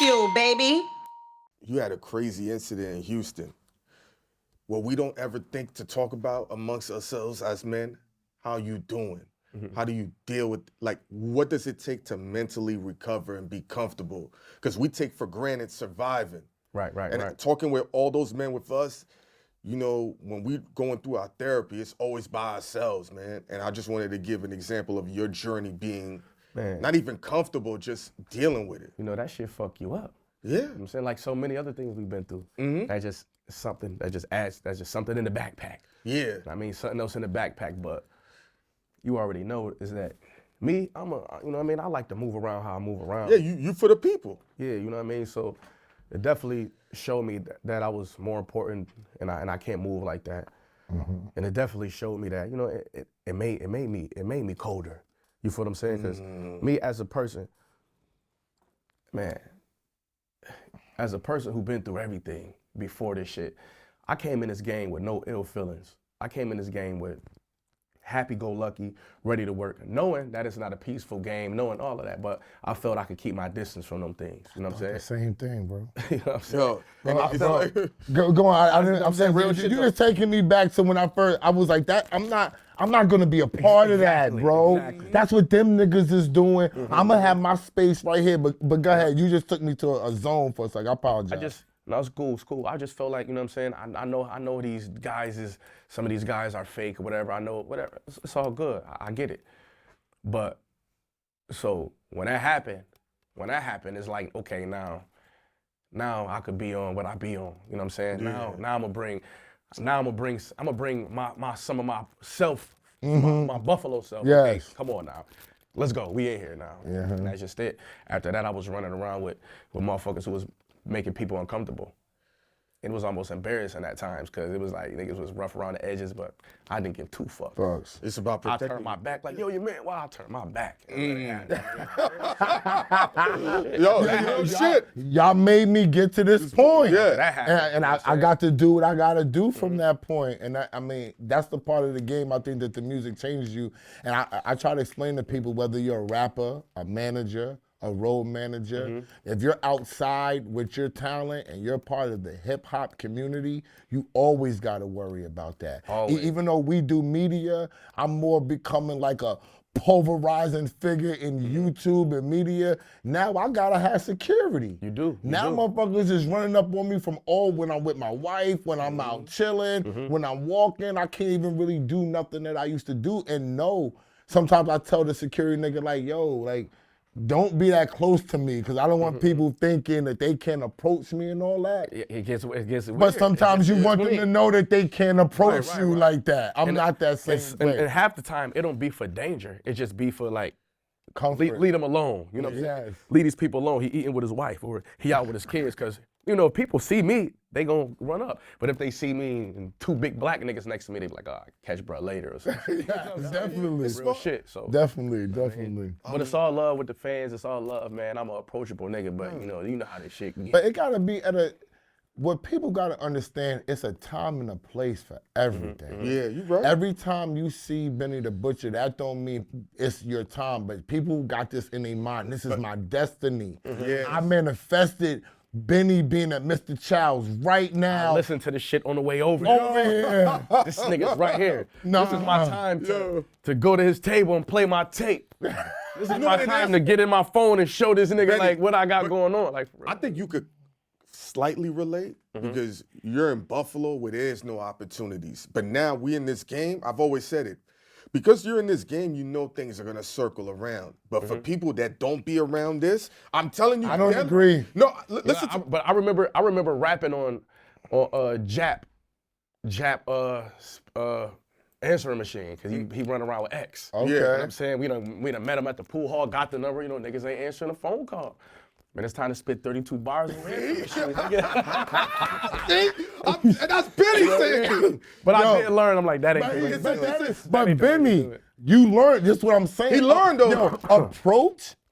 Bagfuel, baby. You had a crazy incident in Houston. What we don't ever think to talk about amongst ourselves as men, how you doing? How do you deal with, like, what does it take to mentally recover and be comfortable? Because we take for granted surviving. Right. And talking with all those men with us, you know, when we're going through our therapy, it's always by ourselves, man. And I just wanted to give an example of your journey being not even comfortable, just dealing with it. You know, that shit fuck you up. Yeah. You know what I'm saying? Like so many other things we've been through. That just something that just adds, that's just something in the backpack. Yeah. I mean, something else in the backpack, but you already know is that me, you know what I mean? I like to move around how I move around. Yeah, you for the people. Yeah, you know what I mean? So it definitely showed me that I was more important and I can't move like that. And it definitely showed me that, you know, it made me colder. You feel what I'm saying? Because me as a person, man, as a person who been through everything before this shit, I came in this game with no ill feelings. I came in this game with happy-go-lucky, ready to work, knowing that it's not a peaceful game, knowing all of that, but I felt I could keep my distance from them things. You know what I'm saying? Same thing, bro. You know what I'm saying? Go on. I'm saying real you shit, just taking me back to when I was like that. I'm not gonna be a part of that, bro. Exactly. That's what them niggas is doing. I'm gonna have my space right here, but go ahead. You just took me to a zone for a second. I apologize. No, it's cool. I just felt like, you know what I'm saying? I know these guys some of these guys are fake or whatever. I know, whatever. It's all good. I get it. But, so when that happened, it's like, okay, now I could be on what I be on. You know what I'm saying? Yeah. Now I'm gonna bring some of myself, my Buffalo self. Yes. Hey, come on now. Let's go. We in here now. Yeah. And that's just it. After that, I was running around with motherfuckers who was making people uncomfortable. It was almost embarrassing at times because it was like niggas was rough around the edges, but I didn't give two fucks. It's about I protecting. turned my back like, yo, you man, why I turn my back? Shit. Y'all made me get to this point. Yeah. That happened. And I got to do what I got to do from that point. And I mean, that's the part of the game I think that the music changes you. And I try to explain to people, whether you're a rapper, a manager, a road manager, if you're outside with your talent and you're part of the hip hop community, you always got to worry about that. Even though we do media, I'm more becoming like a pulverizing figure in YouTube and media. Now I gotta have security. You do. Now motherfuckers is running up on me from when I'm with my wife, when I'm out chilling, when I'm walking. I can't even really do nothing that I used to do. And no, sometimes I tell the security nigga like, yo, like, don't be that close to me, because I don't want people thinking that they can approach me and all that. It gets weird. But sometimes you want them to know that they can't approach Right. you like that. I'm not that same way. And half the time, it don't be for danger. It just be for like, Comfort. leave them alone. You know what I'm saying? Yes. Leave these people alone. He eating with his wife or he out with his kids, because, you know, if people see me, they gonna run up. But if they see me and two big black niggas next to me, they be like, oh, catch bruh later or something. Definitely. It's real shit. So. Definitely. But it's all love with the fans. It's all love, man. I'm an approachable nigga, but you know how this shit get. But it gotta be what people gotta understand, it's a time and a place for everything. Yeah, you right. Every time you see Benny the Butcher, that don't mean it's your time, but people got this in their mind. This is my destiny. Yeah. I manifested Benny being at Mr. Child's right now. Listen to this shit on the way over. Over here. This nigga's right here. No. This is my time to go to his table and play my tape. This is my time to get in my phone and show this nigga like what I got going on. Like, I think you could slightly relate because you're in Buffalo where there's no opportunities. But now we in this game, I've always said it. Because you're in this game, you know things are gonna circle around. But for people that don't be around this, I'm telling you, I don't agree. No, listen. but I remember rapping on Jap answering machine, because he run around with X. Okay. You know what I'm saying? We done met him at the pool hall, got the number, you know, niggas ain't answering a phone call. Man, it's time to spit 32 bars on answering machine. And that's Benny saying. But I did learn, I'm like, that ain't the way to do it. But Benny, you learned, this is what I'm saying. He learned though. Yo,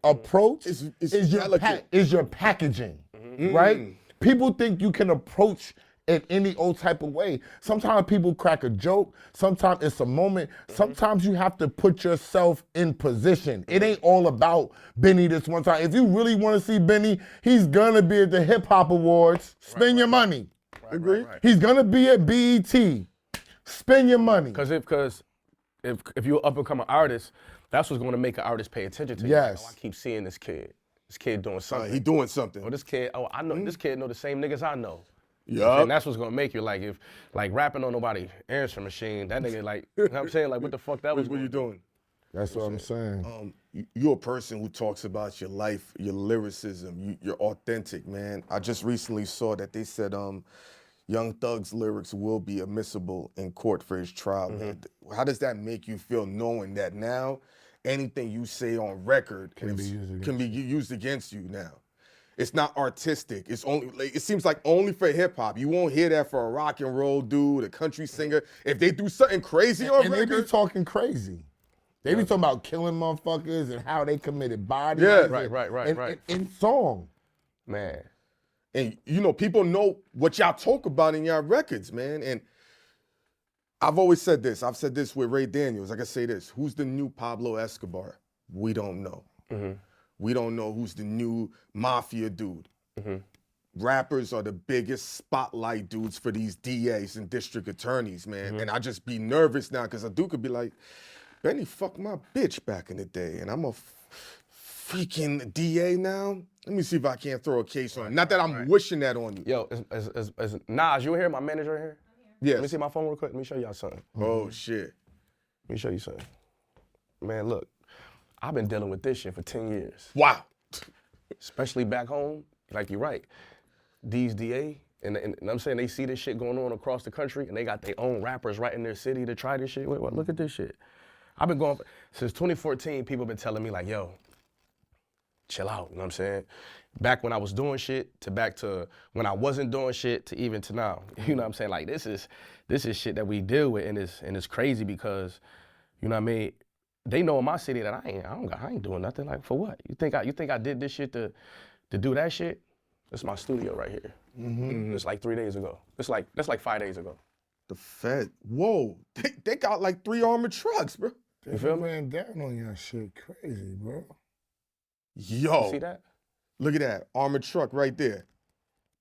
approach is your delicate. is your packaging, right? People think you can approach in any old type of way. Sometimes people crack a joke. Sometimes it's a moment. Sometimes you have to put yourself in position. It ain't all about Benny this one time. If you really want to see Benny, he's gonna be at the Hip Hop Awards. Spend your money. Agree? He's gonna be at BET. Spend your money. Because if you're an up-and-coming artist, that's what's going to make an artist pay attention to you. Yes. Like, oh, I keep seeing this kid. This kid doing something. He doing something. Oh, this kid, I know this kid know the same niggas I know. Yup. And that's what's gonna make you like if rapping on nobody answer machine, that nigga like you know what I'm saying? Like what the fuck that was What you doing? That's what I'm saying. You're a person who talks about your life, your lyricism, you're authentic, man. I just recently saw that they said Young Thug's lyrics will be admissible in court for his trial. Man. How does that make you feel knowing that now anything you say on record can be used against you now? It's not artistic. It's only. It seems like only for hip hop. You won't hear that for a rock and roll dude, a country singer. If they do something crazy on And record, they be talking crazy. They be talking about killing motherfuckers and how they committed bodies. Yeah. Right. In song. Man. and you know, people know what y'all talk about in y'all records, man. And I've always said this. I've said this with Ray Daniels. I can say this. Who's the new Pablo Escobar? We don't know. We don't know who's the new mafia dude. Rappers are the biggest spotlight dudes for these DAs and district attorneys, man. And I just be nervous now because a dude could be like, Benny fucked my bitch back in the day, and I'm a freaking DA now. Let me see if I can't throw a case on. Not that I'm wishing that on you. Yo, is Nas, you here? My manager here? Yes. Let me see my phone real quick. Let me show y'all something. Oh shit. Let me show you something. Man, look, I've been dealing with this shit for 10 years. Wow. Especially back home, like you're right. These DA, and I'm saying they see this shit going on across the country, and they got their own rappers right in their city to try this shit. Wait, what? Look at this shit. I've been going, since 2014, people been telling me like, yo, chill out, you know what I'm saying? Back when I was doing shit, to back to when I wasn't doing shit, to even to now. You know what I'm saying? Like this is shit that we deal with, and it's crazy because, you know what I mean? They know in my city that I ain't doing nothing. Like for what? You think I did this shit to do that shit? That's my studio right here. It's like 3 days ago. That's like 5 days ago. The Fed. Whoa. They got like 3 armored trucks, bro. You feel me? Man down on your shit crazy, bro. Yo. You see that? Look at that. Armored truck right there.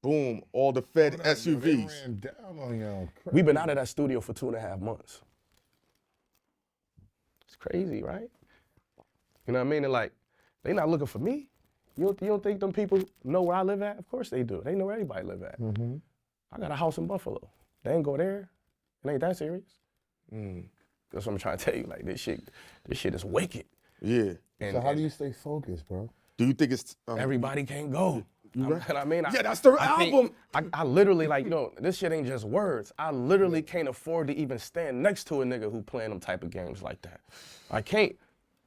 Boom. All the Fed SUVs. They ran down on y'all. We've been out of that studio for 2.5 months. It's crazy, right? You know what I mean? And like, they not looking for me. You don't think them people know where I live at? Of course they do. They know where everybody live at. I got a house in Buffalo. They ain't go there. It ain't that serious. That's what I'm trying to tell you. Like this shit is wicked. Yeah. And, So how do you stay focused, bro? Do you think it's everybody can't go? You know what I mean? Yeah, that's the album. I literally, like, you know, this shit ain't just words. I literally can't afford to even stand next to a nigga who playing them type of games like that. I can't.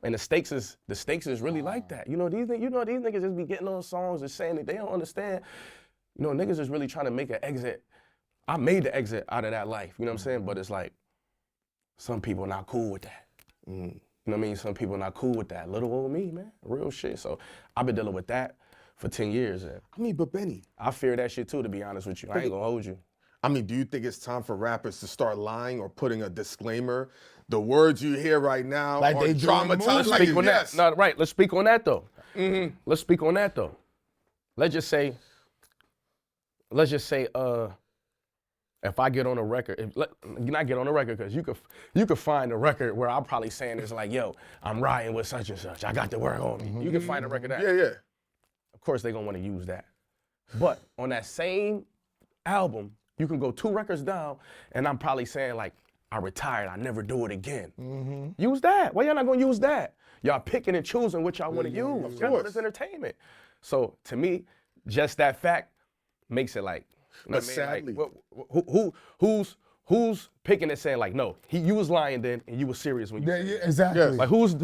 And the stakes is really like that. You know, these niggas just be getting on songs and saying that they don't understand. You know, niggas is really trying to make an exit. I made the exit out of that life, you know what I'm saying? But it's like, some people not cool with that. You know what I mean? Some people not cool with that. Little old me, man, real shit. So I've been dealing with that for 10 years. And I mean, but Benny, I fear that shit too, to be honest with you. I ain't gonna hold you. I mean, do you think it's time for rappers to start lying or putting a disclaimer? The words you hear right now Like are they doing in the traumatized. movies? Like, Speak on yes. that. No, right. Let's speak on that though. Let's speak on that though. Let's just say, if I get on a record, not get on a record, because you could find a record where I'm probably saying it's like, yo, I'm riding with such and such. I got the work on me. You can find a record that. Yeah. Of course, they're gonna want to use that. But on that same album, you can go 2 records down, and I'm probably saying like, I retired, I never do it again. Use that. Why y'all not gonna use that? Y'all picking and choosing what y'all want to use. Y'all know it's entertainment. So to me, just that fact makes it like, you know But what I mean? sadly, Like, who's picking and saying like, no, you was lying then, and you was serious when you Yeah, said yeah, it? exactly. Yes. Like who's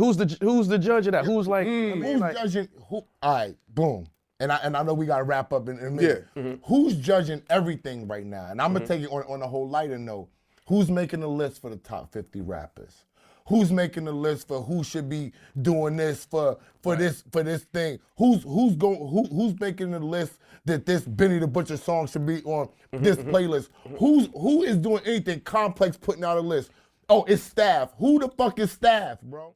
the judge of that? Who's like, I mean, Who's like, judging? All right, boom. And I know we gotta wrap up in a minute. Yeah. Who's judging everything right now? And I'm gonna take it on a whole lighter note. Who's making the list for the top 50 rappers? who's making the list for who should be doing this for this thing. Who's making the list that this Benny the Butcher song should be on this playlist. Who is doing anything complex putting out a list? Oh, it's staff. Who the fuck is staff, bro?